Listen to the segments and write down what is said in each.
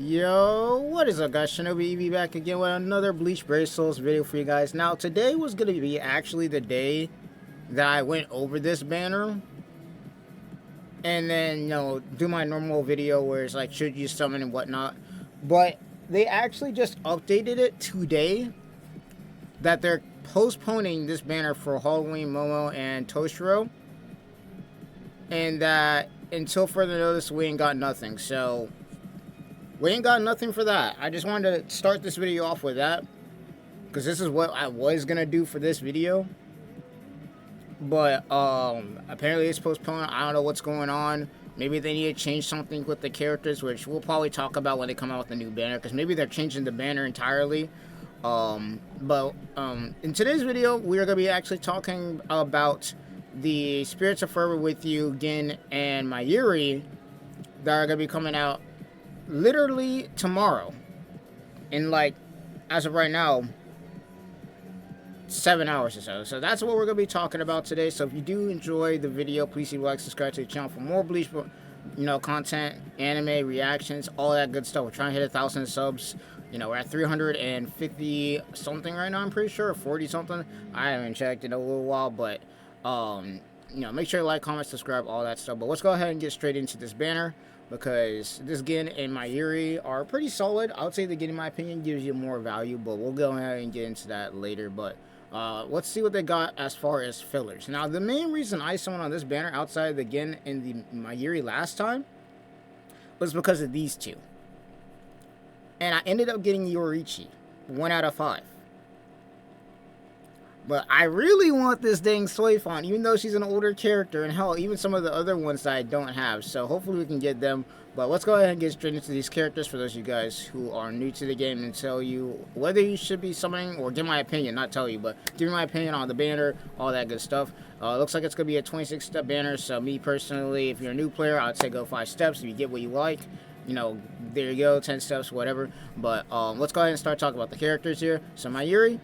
Yo, what is up guys, ShinobiEevee back again with another Bleach Brave Souls video for you guys. Now today was going to be actually the day that I went over this banner and then, do my normal video where it's like should you summon and whatnot. But they actually just updated it today that they're postponing this banner for Holloween, Momo, and Toshiro. And that until further notice we ain't got nothing, so we ain't got nothing for that. I just wanted to start this video off with that, because this is what I was going to do for this video. But, apparently it's postponed. I don't know what's going on. Maybe they need to change something with the characters, which we'll probably talk about when they come out with the new banner, because maybe they're changing the banner entirely. In today's video, we are going to be actually talking about the Spirits of Forever with You, Gin, and Mayuri that are going to be coming out literally tomorrow, in like, as of right now, 7 hours or so. So that's what we're gonna be talking about today. So if you do enjoy the video, please like, subscribe to the channel for more Bleach, content, anime reactions, all that good stuff. We're trying to hit 1,000 subs. We're at 350 something right now. I'm pretty sure, 40 something. I haven't checked in a little while, but make sure to like, comment, subscribe, all that stuff. But let's go ahead and get straight into this banner, because this Gin and Mayuri are pretty solid. I would say the Gin, in my opinion, gives you more value, but we'll go ahead and get into that later. But let's see what they got as far as fillers. Now, the main reason I summoned on this banner outside of the Gin and the Mayuri last time was because of these two. And I ended up getting Yorichi, 1 out of 5. But I really want this dang Safwy, even though she's an older character, and hell, even some of the other ones that I don't have. So hopefully we can get them. But let's go ahead and get straight into these characters for those of you guys who are new to the game, and tell you whether you should be summoning, or give my opinion, not tell you, but give my opinion on the banner, all that good stuff. Looks like it's going to be a 26-step banner, so me personally, if you're a new player, I'd say go 5 steps if you get what you like. There you go, 10 steps, whatever. But let's go ahead and start talking about the characters here. So Mayuri,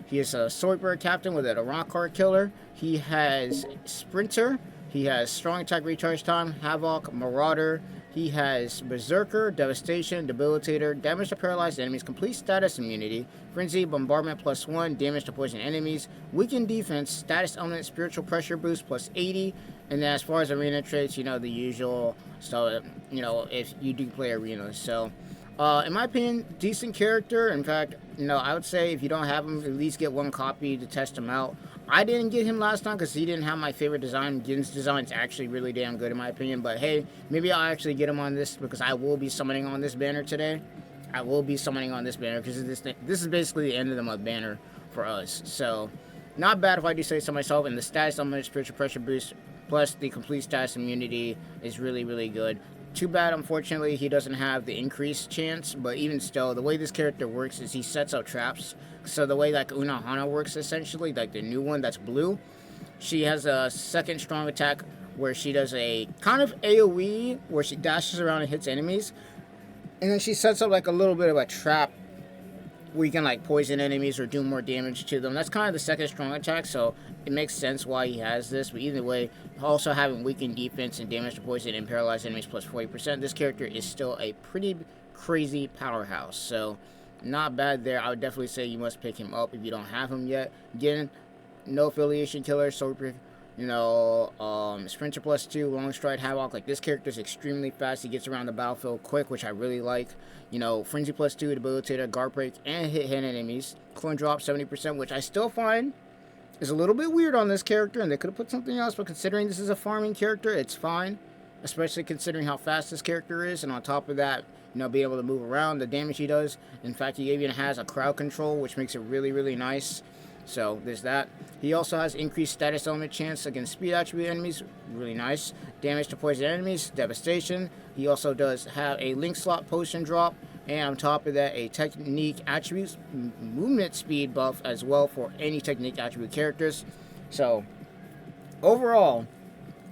he is a Swordbird Captain with a rock hard killer. He has Sprinter. He has Strong Attack Recharge Time, Havoc, Marauder. He has Berserker, Devastation, Debilitator, Damage to Paralyzed Enemies, Complete Status Immunity, Frenzy, Bombardment +1, Damage to Poison Enemies, Weakened Defense, Status Element, Spiritual Pressure Boost +80. And then as far as arena traits, the usual stuff, if you do play arena. So, in my opinion, decent character. In fact, I would say if you don't have him, at least get 1 copy to test him out. I didn't get him last time because he didn't have my favorite design. Gin's design is actually really damn good in my opinion. But hey, maybe I'll actually get him on this, because I will be summoning on this banner today. I will be summoning on this banner because this is basically the end of the month banner for us. So, not bad if I do say so myself. And the status element, spiritual pressure boost, plus the complete status immunity is really, really good. Too bad, unfortunately, he doesn't have the increased chance, but even still, the way this character works is he sets up traps. So the way like Unohana works, essentially, like the new one that's blue, she has a second strong attack where she does a kind of AoE where she dashes around and hits enemies, and then she sets up like a little bit of a trap where you can like poison enemies or do more damage to them. That's kind of the second strong attack, so it makes sense why he has this. But either way, also having weakened defense and damage to poison and paralyzed enemies +40%, this character is still a pretty crazy powerhouse. So not bad there. I would definitely say you must pick him up if you don't have him yet. Again, no affiliation killer, Sprinter +2, long stride, Havoc. Like, this character is extremely fast. He gets around the battlefield quick, which I really like. Frenzy +2, Debilitator, Guard Break, and hit enemies. Coin drop 70%, which I still find is a little bit weird on this character, and they could have put something else, but considering this is a farming character, it's fine. Especially considering how fast this character is, and on top of that, being able to move around, the damage he does. In fact, he even has a crowd control, which makes it really, really nice. So there's that. He also has increased status element chance against speed attribute enemies, really nice. Damage to poison enemies, devastation. He also does have a link slot potion drop, and on top of that, a technique attributes movement speed buff as well for any technique attribute characters. So overall,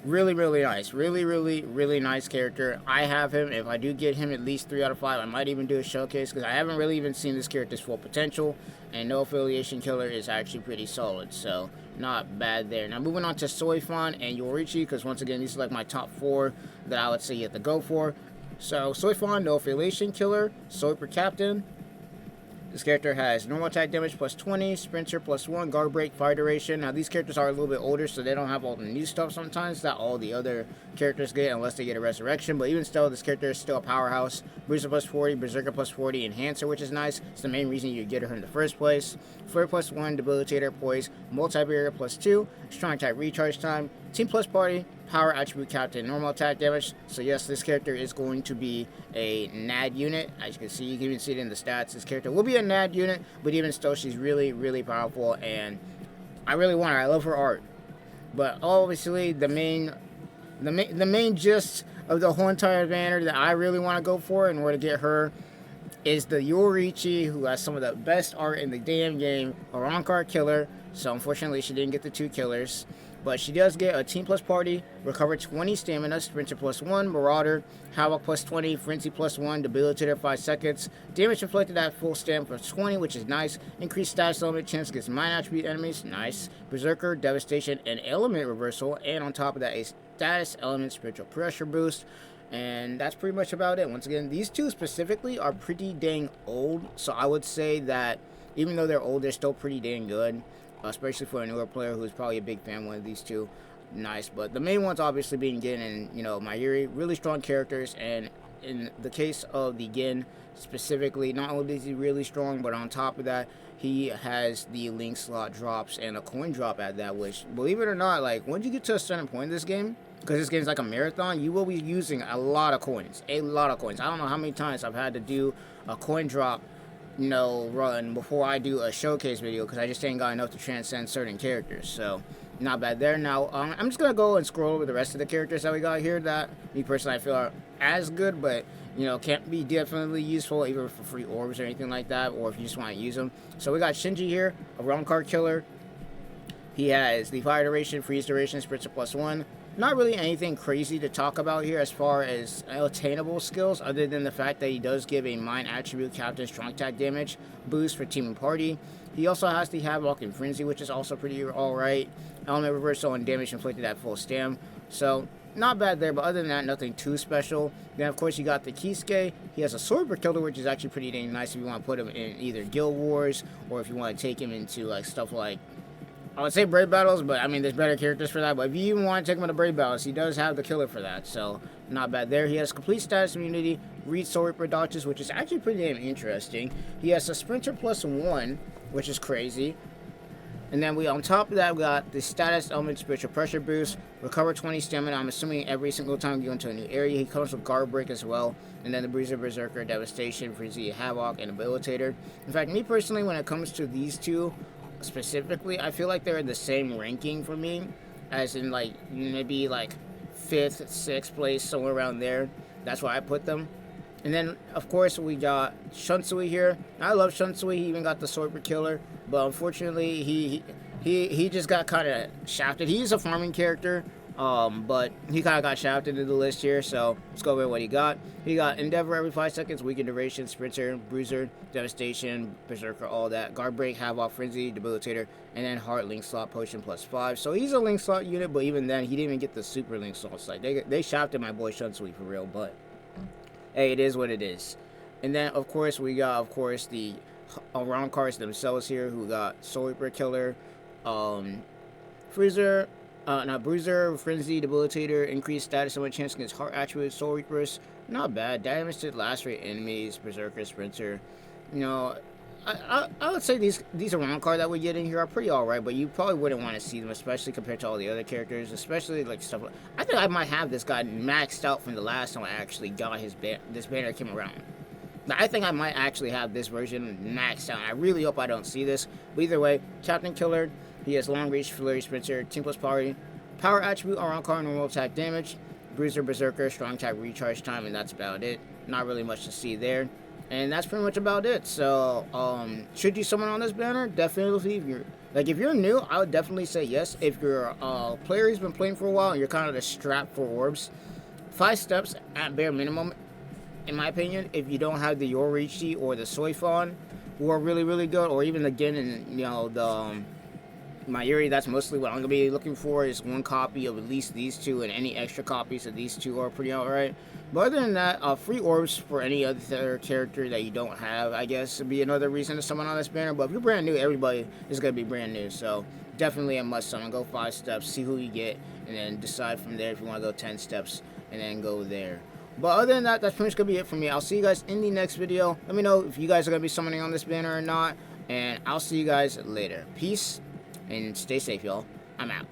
really, really nice. Really, really, really nice character. I have him. If I do get him at least 3 out of 5, I might even do a showcase, because I haven't really even seen this character's full potential. And no affiliation killer is actually pretty solid. So, not bad there. Now, moving on to Safwy and Yorichi, because once again, these are like my top 4 that I would say you have to go for. So Safwy, no affiliation killer, Swiper captain. This character has normal attack damage plus 20, sprinter plus 1, guard break, fire duration. Now these characters are a little bit older, so they don't have all the new stuff sometimes that all the other characters get unless they get a resurrection. But even still, this character is still a powerhouse. Bruiser plus 40, Berserker plus 40, Enhancer, which is nice. It's the main reason you get her in the first place. Flare plus 1, Debilitator, Poise, Multi-Barrier plus 2, Strong Attack recharge time, Team plus Party, Power Attribute Captain, normal attack damage. So yes, this character is going to be a NAD unit. As you can see, you can even see it in the stats. This character will be a NAD unit, but even still, she's really, really powerful, and I really want her. I love her art. But obviously, the main gist of the whole entire banner that I really want to go for in order to get her is the Mayuri, who has some of the best art in the damn game, a wrong card killer. So unfortunately, she didn't get the 2 killers. But she does get a Team plus Party, Recover 20 Stamina, Sprinter plus 1, Marauder, Havoc plus 20, Frenzy plus 1, Debilitator 5 seconds, Damage inflicted at full stamina plus 20, which is nice, Increased status element chance against mind attribute enemies, nice, Berserker, Devastation, and Element Reversal, and on top of that, a status element spiritual pressure boost. And that's pretty much about it. Once again, these two specifically are pretty dang old, so I would say that even though they're old, they're still pretty dang good. Especially for a newer player who's probably a big fan of one of these two. Nice. But the main ones obviously being Gin and, Mayuri. Really strong characters. And in the case of the Gin specifically, not only is he really strong, but on top of that, he has the link slot drops and a coin drop at that, which, believe it or not, like, once you get to a certain point in this game, because this game is like a marathon, you will be using a lot of coins. A lot of coins. I don't know how many times I've had to do a coin drop run before I do a showcase video, because I just ain't got enough to transcend certain characters. So not bad there. Now I'm just gonna go and scroll over the rest of the characters that we got here that me personally I feel are as good, but can't be definitely useful either for free orbs or anything like that, or if you just want to use them. So we got Shinji here, a wrong card killer. He has the fire duration, freeze duration, spritzer plus 1. Not really anything crazy to talk about here as far as attainable skills, other than the fact that he does give a mind attribute captain strong attack damage boost for team and party. He also has the Havoc and Frenzy, which is also pretty alright. Element reversal and damage inflicted at full stam. So not bad there, but other than that, nothing too special. Then of course you got the Kisuke. He has a Sword Killer, which is actually pretty dang nice if you want to put him in either Guild Wars, or if you want to take him into like stuff like, I would say Brave Battles, but I mean, there's better characters for that. But if you even want to take him into Brave Battles, he does have the killer for that. So, not bad there. He has complete status immunity, read Soul Reaper dodges, which is actually pretty damn interesting. He has a Sprinter plus 1, which is crazy. And then on top of that, we got the status element spiritual pressure boost, recover 20 stamina. I'm assuming every single time you go into a new area. He comes with guard break as well. And then the Bruiser, Berserker, Devastation, Frenzy, Havoc, and Debilitator. In fact, me personally, when it comes to these two, specifically, I feel like they're in the same ranking for me, as in like maybe like 5th, 6th place, somewhere around there. That's where I put them. And then of course we got Shunsui here. I love Shunsui. He even got the Sword Killer, but unfortunately he just got kind of shafted. He's a farming character, but he kind of got shafted in the list here. So let's go over what he got. He got Endeavor every 5 seconds, Weaken Duration, Sprinter, Bruiser, Devastation, Berserker, all that. Guard Break, Havoc, Frenzy, Debilitator, and then Heart Link Slot Potion plus 5. So he's a Link Slot unit, but even then, he didn't even get the Super Link Slot. Like they shafted my boy Shunsui for real, but hey, it is what it is. And then, of course, we got, the round cards themselves here, who got Soul Reaper Killer, Bruiser, Frenzy, Debilitator, increased status and chance against Heart Attributes, Soul Reapers. Not bad. Damage to last rate enemies, Berserker, Sprinter. I would say these around cards that we get in here are pretty alright, but you probably wouldn't want to see them, especially compared to all the other characters, especially like stuff like, I think I might have this guy maxed out from the last time I actually got this banner came around. I think I might actually have this version maxed out. I really hope I don't see this. But either way, Captain Killer, he has long reach, flurry, sprinter, team plus party, power attribute, around card, normal attack damage, Bruiser, Berserker, strong attack recharge time, and that's about it. Not really much to see there. And that's pretty much about it. So, should you summon on this banner? Definitely. If you're new, I would definitely say yes. If you're a player who's been playing for a while and you're kind of just strapped for orbs, 5 steps at bare minimum, in my opinion. If you don't have the Yoriichi or the Soifon, who are really, really good, or even again, and the Mayuri, that's mostly what I'm gonna be looking for, is one copy of at least these two, and any extra copies of these two are pretty alright. But other than that, free orbs for any other character that you don't have, I guess, would be another reason to summon on this banner. But if you're brand new, everybody is gonna be brand new, so definitely a must summon. Go 5 steps, see who you get, and then decide from there if you want to go 10 steps, and then go there. But other than that, that's pretty much gonna be it for me. I'll see you guys in the next video. Let me know if you guys are gonna be summoning on this banner or not, and I'll see you guys later. Peace. And stay safe, y'all. I'm out.